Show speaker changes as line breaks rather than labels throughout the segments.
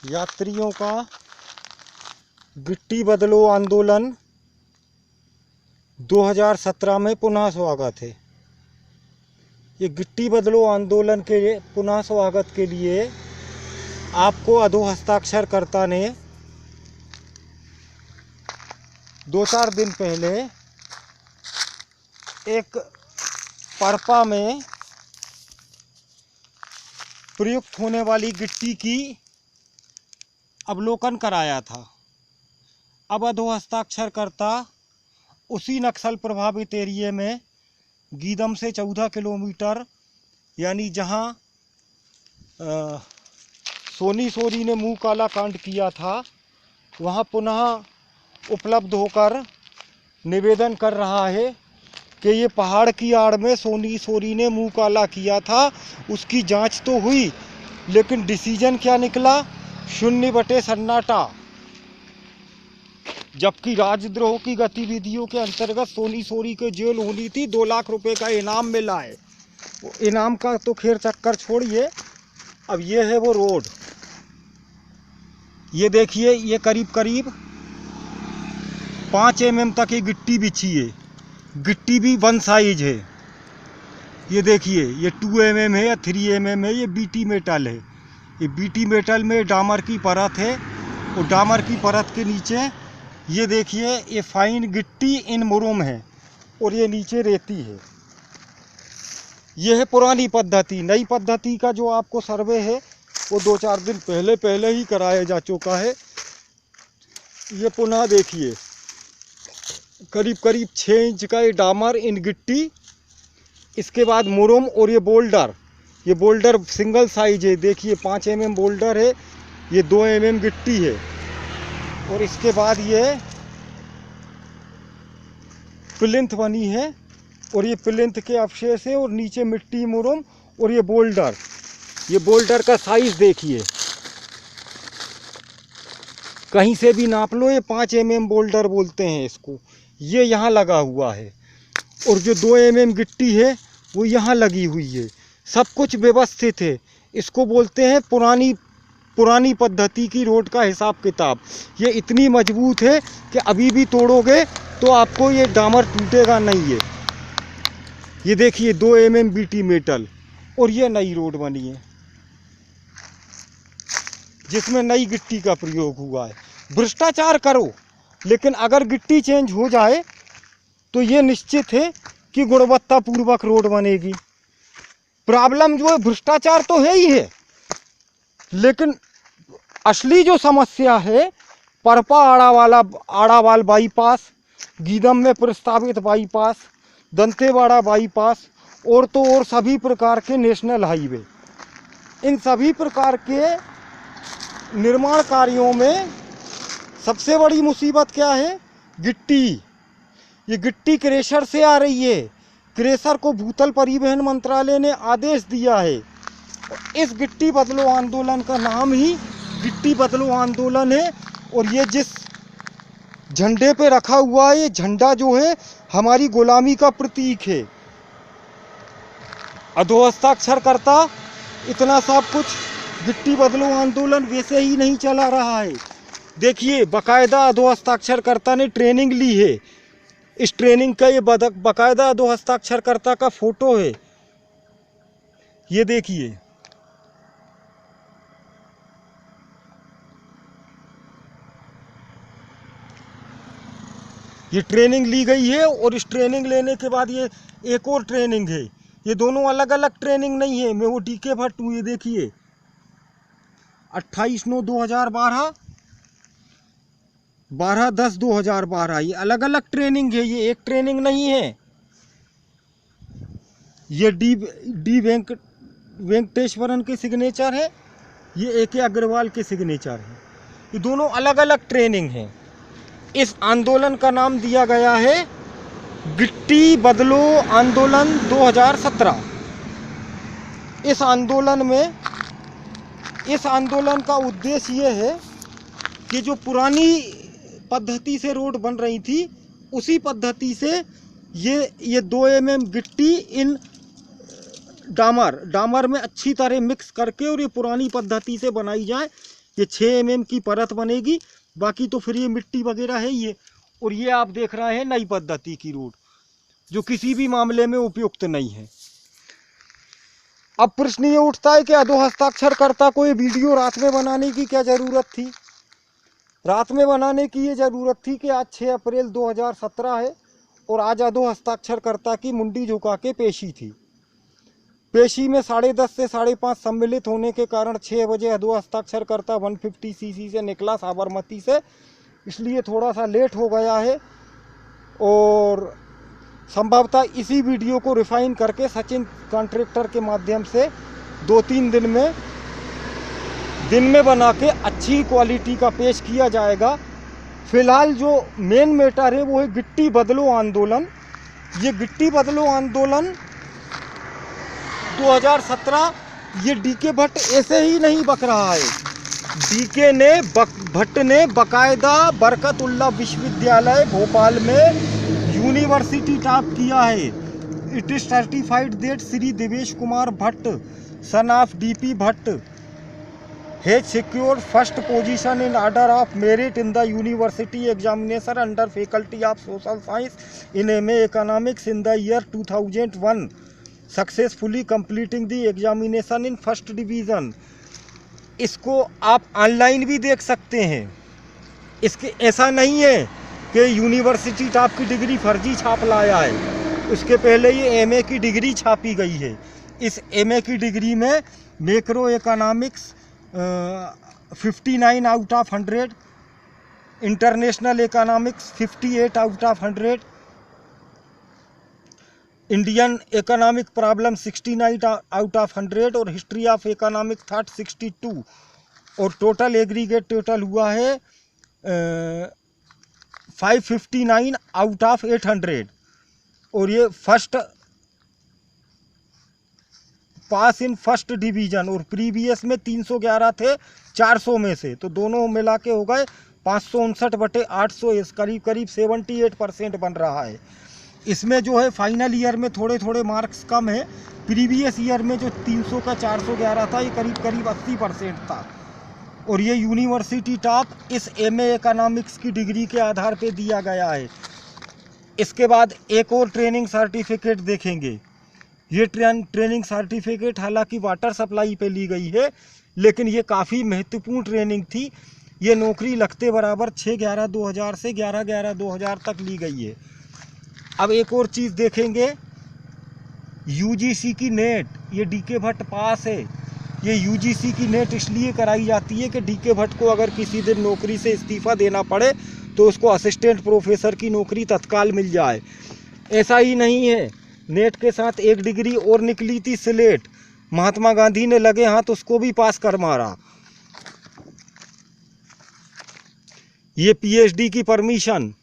यात्रियों का गिट्टी बदलो आंदोलन 2017 में पुनः स्वागत है। ये गिट्टी बदलो आंदोलन के पुनः स्वागत के लिए आपको अधो हस्ताक्षरकर्ता ने 2-4 दिन पहले एक परपा में प्रयुक्त होने वाली गिट्टी की अवलोकन कराया था। अब अधो हस्ताक्षरकर्ता उसी नक्सल प्रभावित एरिए में गीदम से 14 किलोमीटर यानी जहां सोनी सोरी ने मुँह काला कांड किया था वहां पुनः उपलब्ध होकर निवेदन कर रहा है कि ये पहाड़ की आड़ में सोनी सोरी ने मुँह काला किया था। उसकी जांच तो हुई लेकिन डिसीजन क्या निकला? 0 सन्नाटा। जबकि राजद्रोह की गतिविधियों के अंतर्गत सोनी सोरी के जेल होनी थी। 2 लाख रुपए का इनाम मिला है। इनाम का तो खैर चक्कर छोड़िए, अब ये है वो रोड। ये देखिए, ये करीब करीब 5 mm तक ये गिट्टी बिछी है। गिट्टी भी 1 साइज है। ये देखिए, ये 2 mm है या 3 mm है। ये बीटी मेटल है। ये बीटी मेटल में डामर की परत है और डामर की परत के नीचे ये देखिए, ये फाइन गिट्टी इन मुरुम है और ये नीचे रेती है। ये है पुरानी पद्धति। नई पद्धति का जो आपको सर्वे है वो 2-4 दिन पहले ही कराया जा चुका है। ये पुनः देखिए, करीब करीब 6 इंच का ये डामर इन गिट्टी, इसके बाद मुरुम और ये बोल्डर। ये बोल्डर सिंगल साइज है। देखिए 5 mm बोल्डर है, ये 2 mm गिट्टी है और इसके बाद ये प्लिंथ बनी है और ये प्लिंथ के अवशेष है और नीचे मिट्टी मुरुम और ये बोल्डर। ये बोल्डर का साइज देखिए, कहीं से भी नाप लो, ये 5 mm बोल्डर बोलते हैं इसको। ये यहाँ लगा हुआ है और जो 2 mm गिट्टी है वो यहाँ लगी हुई है। सब कुछ व्यवस्थित है। इसको बोलते हैं पुरानी पद्धति की रोड का हिसाब किताब। ये इतनी मजबूत है कि अभी भी तोड़ोगे तो आपको ये डामर टूटेगा नहीं है। ये देखिए 2 mm बीटी मेटल और ये नई रोड बनी है जिसमें नई गिट्टी का प्रयोग हुआ है। भ्रष्टाचार करो लेकिन अगर गिट्टी चेंज हो जाए तो ये निश्चित है कि गुणवत्तापूर्वक रोड बनेगी। प्रॉब्लम जो है भ्रष्टाचार तो है ही है, लेकिन असली जो समस्या है परपा आड़ावाल बाईपास, गीदम में प्रस्तावित बाईपास, दंतेवाड़ा बाईपास और तो और सभी प्रकार के नेशनल हाईवे, इन सभी प्रकार के निर्माण कार्यों में सबसे बड़ी मुसीबत क्या है? गिट्टी। ये गिट्टी क्रेशर से आ रही है। क्रेशर को भूतल परिवहन मंत्रालय ने आदेश दिया है। इस गिट्टी बदलो आंदोलन का नाम ही गिट्टी बदलो आंदोलन है और ये जिस झंडे पे रखा हुआ है, ये झंडा जो है हमारी गुलामी का प्रतीक है। अधो हस्ताक्षरकर्ता इतना सब कुछ गिट्टी बदलो आंदोलन वैसे ही नहीं चला रहा है। देखिए, बाकायदा अधो हस्ताक्षरकर्ता ने ट्रेनिंग ली है। इस ट्रेनिंग का ये बाकायदा अधो हस्ताक्षरकर्ता का फोटो है। ये देखिए, ये ट्रेनिंग ली गई है और इस ट्रेनिंग लेने के बाद ये एक और ट्रेनिंग है। ये दोनों अलग अलग ट्रेनिंग नहीं है। मैं वो डीके भट्ट हूँ। ये देखिए 28/9/2012, 12/10/2012, ये अलग अलग ट्रेनिंग है। ये एक ट्रेनिंग नहीं है। ये डी वेंकटेश्वरन के सिग्नेचर है, ये AK अग्रवाल के सिग्नेचर है। ये दोनों अलग अलग ट्रेनिंग हैं। इस आंदोलन का नाम दिया गया है गिट्टी बदलो आंदोलन 2017। इस आंदोलन का उद्देश्य ये है कि जो पुरानी पद्धति से रोड बन रही थी उसी पद्धति से ये 2 mm गिट्टी इन डामर में अच्छी तरह मिक्स करके और ये पुरानी पद्धति से बनाई जाए। ये 6 mm की परत बनेगी, बाकी तो फिर ये मिट्टी वगैरह है ये। और ये आप देख रहे हैं नई पद्धति की रोड, जो किसी भी मामले में उपयुक्त नहीं है। अब प्रश्न ये उठता है कि अधो हस्ताक्षरकर्ता को ये वीडियो रात में बनाने की क्या ज़रूरत थी। रात में बनाने की ये ज़रूरत थी कि आज 6 अप्रैल 2017 है और आज अधो हस्ताक्षरकर्ता की मुंडी झुका के पेशी थी। पेशी में 10:30 से 5:30 सम्मिलित होने के कारण 6 बजे अधो हस्ताक्षरकर्ता 150 cc से निकला साबरमती से, इसलिए थोड़ा सा लेट हो गया है। और संभवतः इसी वीडियो को रिफाइन करके सचिन कॉन्ट्रैक्टर के माध्यम से 2-3 दिन में बना के अच्छी क्वालिटी का पेश किया जाएगा। फिलहाल जो मेन मैटर है वो है गिट्टी बदलो आंदोलन। ये गिट्टी बदलो आंदोलन 2017, ये डीके भट्ट ऐसे ही नहीं बक रहा है। भट्ट ने बकायदा बरकतुल्लाह विश्वविद्यालय भोपाल में यूनिवर्सिटी टॉप किया है। It is certified that Shri Devesh Kumar Bhatt son of DP Bhatt has secured first position in order of merit in the university examination under faculty of social science in MA economics in the year 2001, successfully completing the examination in first division. इसको आप online भी देख सकते हैं। इसके ऐसा नहीं है कि यूनिवर्सिटी टॉप की डिग्री फर्जी छाप लाया है। उसके पहले ये एमए की डिग्री छापी गई है। इस एमए की डिग्री में macro economics 59 out of 100, international economics 58 out of 100, Indian economic problem 69 out of 100 और हिस्ट्री ऑफ इकोनॉमिक थॉट 62 और टोटल एग्रीगेट टोटल हुआ है 559 आउट ऑफ 800। और ये first pass in first division और प्रीवियस में 311 थे 400 में से, तो दोनों मिला के हो गए 559/800। इस करीब 78% बन रहा है। इसमें जो है फाइनल ईयर में थोड़े मार्क्स कम है। प्रीवियस ईयर में जो 300 का 411 था, ये करीब 80% था। और ये यूनिवर्सिटी टॉप इस एमए इकोनॉमिक्स की डिग्री के आधार पे दिया गया है। इसके बाद एक और ट्रेनिंग सर्टिफिकेट देखेंगे। ये ट्रेनिंग सर्टिफिकेट हालांकि वाटर सप्लाई पे ली गई है, लेकिन ये काफ़ी महत्वपूर्ण ट्रेनिंग थी। ये नौकरी लगते बराबर 6/11/2000 से 11/11/2000 तक ली गई है। अब एक और चीज़ देखेंगे, यूजीसी की नेट, ये डीके भट्ट पास है। ये यूजीसी की नेट इसलिए कराई जाती है कि डीके भट्ट को अगर किसी दिन नौकरी से इस्तीफ़ा देना पड़े तो उसको असिस्टेंट प्रोफेसर की नौकरी तत्काल मिल जाए। ऐसा ही नहीं है, नेट के साथ एक डिग्री और निकली थी, स्लेट। महात्मा गांधी ने लगे हाथ उसको भी पास कर मारा। ये पीएचडी की परमिशन,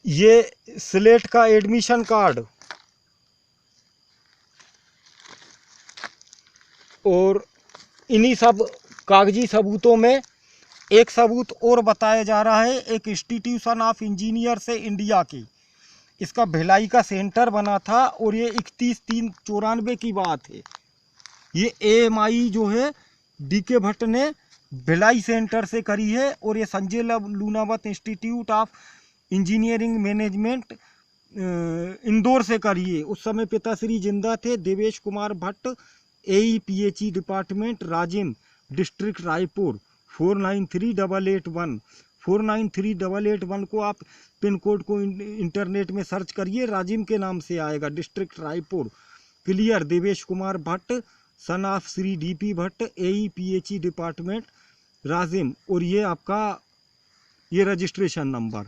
ये स्लेट का एडमिशन कार्ड। और इन्हीं सब कागजी सबूतों में एक सबूत और बताया जा रहा है, एक इंस्टीट्यूशन ऑफ इंजीनियर से इंडिया की, इसका भिलाई का सेंटर बना था और ये 31/3/94 की बात है। ये एएमआई जो है डीके भट्ट ने भिलाई सेंटर से करी है और ये Sanjay Lunawat institute of engineering management Indore से करी है। उस समय पिताश्री जिंदा थे। Devesh Kumar Bhatt, AEPHE department, Rajim district Raipur 493881। 493881 को आप पिन कोड को इंटरनेट में सर्च करिए, राजिम के नाम से आएगा, district Raipur. Clear. Devesh Kumar Bhatt son of Shri DP Bhatt, AEPHE department, Rajim. और ये आपका ये रजिस्ट्रेशन नंबर,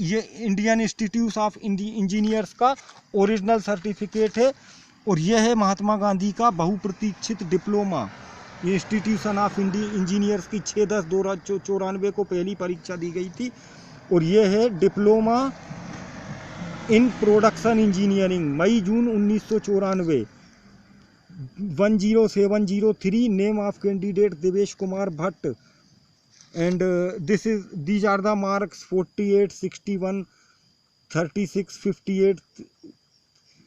ये इंडियन इंस्टीट्यूट ऑफ इंजीनियर्स का ओरिजिनल सर्टिफिकेट है। और यह है महात्मा गांधी का बहुप्रतीक्षित डिप्लोमा। ये इंस्टीट्यूशन ऑफ इंजीनियर्स की 6/10/94 को पहली परीक्षा दी गई थी। और ये है diploma in production engineering, May June 1994, 10703। Name of candidate Devesh Kumar Bhatt. And these are the marks 48, 61, 36, 58,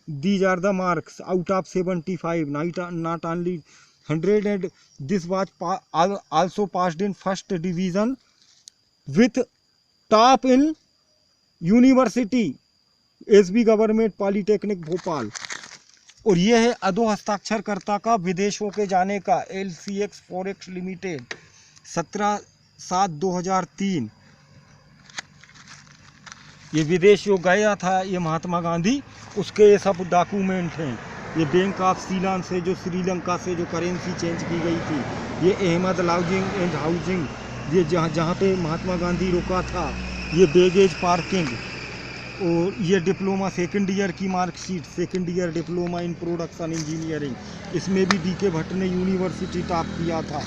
these are the marks out of 75, not only 100, and this was also passed in first division with top in university SB government polytechnic Bhopal. और ये है अधो हस्ताक्षरकर्ता का विदेशों के जाने का LCX फॉरेक्स लिमिटेड 17/7/2003। ये विदेश जो गया था ये महात्मा गांधी, उसके ये सब डॉक्यूमेंट हैं। ये बैंक ऑफ सीलान से जो श्रीलंका से जो करेंसी चेंज की गई थी, ये अहमद लॉजिंग एंड हाउसिंग, ये जहाँ पे महात्मा गांधी रुका था, ये बैगेज पार्किंग, और ये डिप्लोमा सेकंड ईयर की marksheet, second year diploma in production engineering, इसमें भी DK भट्ट ने यूनिवर्सिटी टॉप किया था।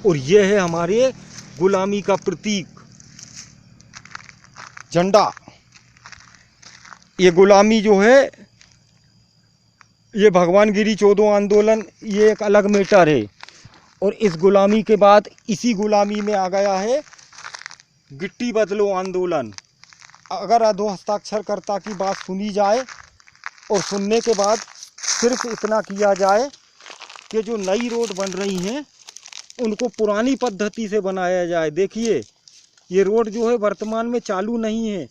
और ये है हमारे गुलामी का प्रतीक झंडा। ये गुलामी जो है, ये भगवान गिरी 14 आंदोलन, ये एक अलग मैटर है। और इस गुलामी के बाद इसी गुलामी में आ गया है गिट्टी बदलो आंदोलन। अगर अधो हस्ताक्षरकर्ता की बात सुनी जाए और सुनने के बाद सिर्फ इतना किया जाए कि जो नई रोड बन रही हैं उनको पुरानी पद्धति से बनाया जाए। देखिए ये रोड जो है वर्तमान में चालू नहीं है,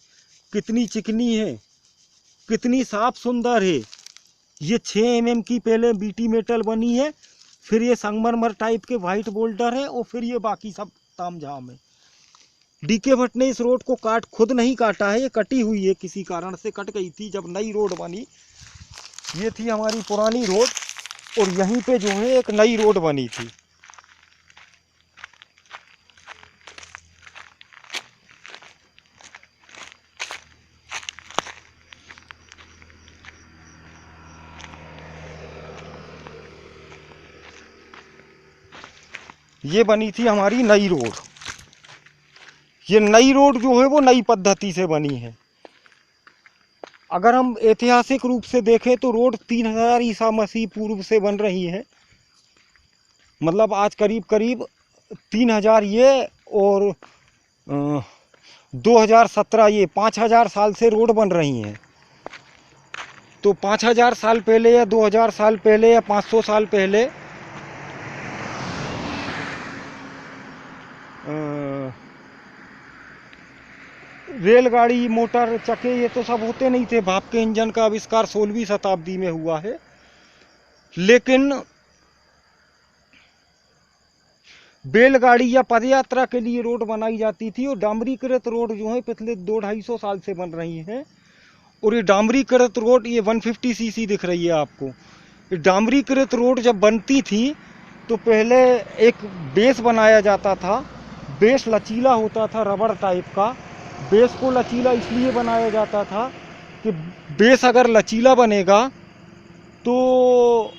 कितनी चिकनी है, कितनी साफ सुंदर है। ये 6 mm की पहले BT मेटल बनी है, फिर ये संगमरमर टाइप के वाइट बोल्डर है, और फिर ये बाकी सब तामझाम है। DK भट्ट ने इस रोड को खुद नहीं काटा है, ये कटी हुई है, किसी कारण से कट गई थी जब नई रोड बनी। ये थी हमारी पुरानी रोड और यहीं पे जो है एक नई रोड बनी थी। ये बनी थी हमारी नई रोड। ये नई रोड जो है वो नई पद्धति से बनी है। अगर हम ऐतिहासिक रूप से देखें तो रोड 3000 ईसा मसीह पूर्व से बन रही है। मतलब आज करीब करीब 3000 ये और 2017 ये 5000 साल से रोड बन रही हैं। तो 5000 साल पहले या 2000 साल पहले या 500 साल पहले रेलगाड़ी, मोटर, चक्के ये तो सब होते नहीं थे। भाप के इंजन का आविष्कार 16वीं शताब्दी में हुआ है। लेकिन बैलगाड़ी या पदयात्रा के लिए रोड बनाई जाती थी। और डामरीकृत रोड जो है पिछले 200-250 साल से बन रही हैं। और ये डामरीकृत रोड, ये 150 cc दिख रही है आपको। ये डामरीकृत रोड जब बनती थी तो पहले एक बेस बनाया जाता था। बेस लचीला होता था, रबड़ टाइप का। बेस को लचीला इसलिए बनाया जाता था कि बेस अगर लचीला बनेगा तो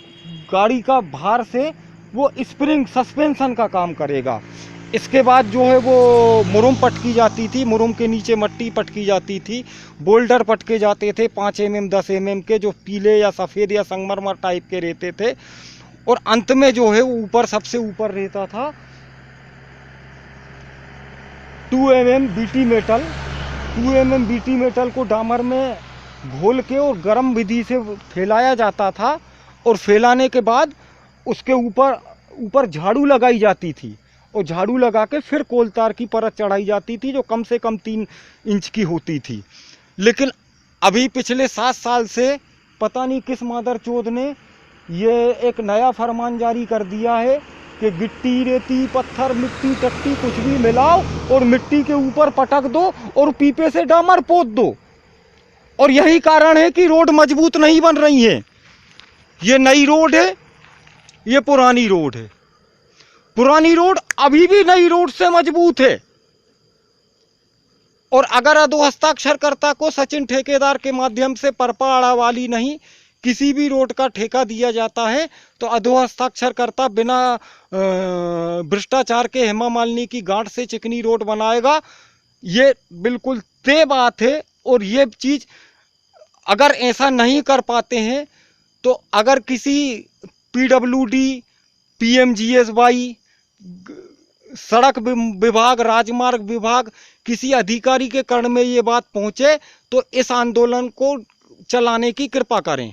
गाड़ी का भार से वो स्प्रिंग सस्पेंशन का काम करेगा। इसके बाद जो है वो मुरुम पटकी जाती थी, मुरुम के नीचे मट्टी पटकी जाती थी, बोल्डर पटके जाते थे 5 mm 10 mm के, जो पीले या सफ़ेद या संगमरमर टाइप के रहते थे। और अंत में जो है वो ऊपर सबसे ऊपर रहता था 2 mm BT metal. 2 mm BT metal को डामर में घोल के और गर्म विधि से फैलाया जाता था। और फैलाने के बाद उसके ऊपर झाड़ू लगाई जाती थी। और झाड़ू लगा के फिर कोलतार की परत चढ़ाई जाती थी, जो कम से कम 3 इंच की होती थी। लेकिन अभी पिछले 7 साल से पता नहीं किस मादर चोद ने ये एक नया फरमान जारी कर दिया है कि गिट्टी, रेती, पत्थर, मिट्टी, टट्टी कुछ भी मिलाओ और मिट्टी के ऊपर पटक दो और पीपे से डामर पोत दो। और यही कारण है कि रोड मजबूत नहीं बन रही है। ये नई रोड है, ये पुरानी रोड है। पुरानी रोड अभी भी नई रोड से मजबूत है। और अगर अधो हस्ताक्षरकर्ता को सचिन ठेकेदार के माध्यम से परपाड़ा वाली नहीं किसी भी रोड का ठेका दिया जाता है तो अधो हस्ताक्षरकर्ता बिना भ्रष्टाचार के हेमा मालिनी की गांठ से चिकनी रोड बनाएगा। ये बिल्कुल तय बात है। और ये चीज अगर ऐसा नहीं कर पाते हैं तो अगर किसी PWD, PMGSY, सड़क विभाग, राजमार्ग विभाग, किसी अधिकारी के कर्ण में ये बात पहुंचे तो इस आंदोलन को चलाने की कृपा करें।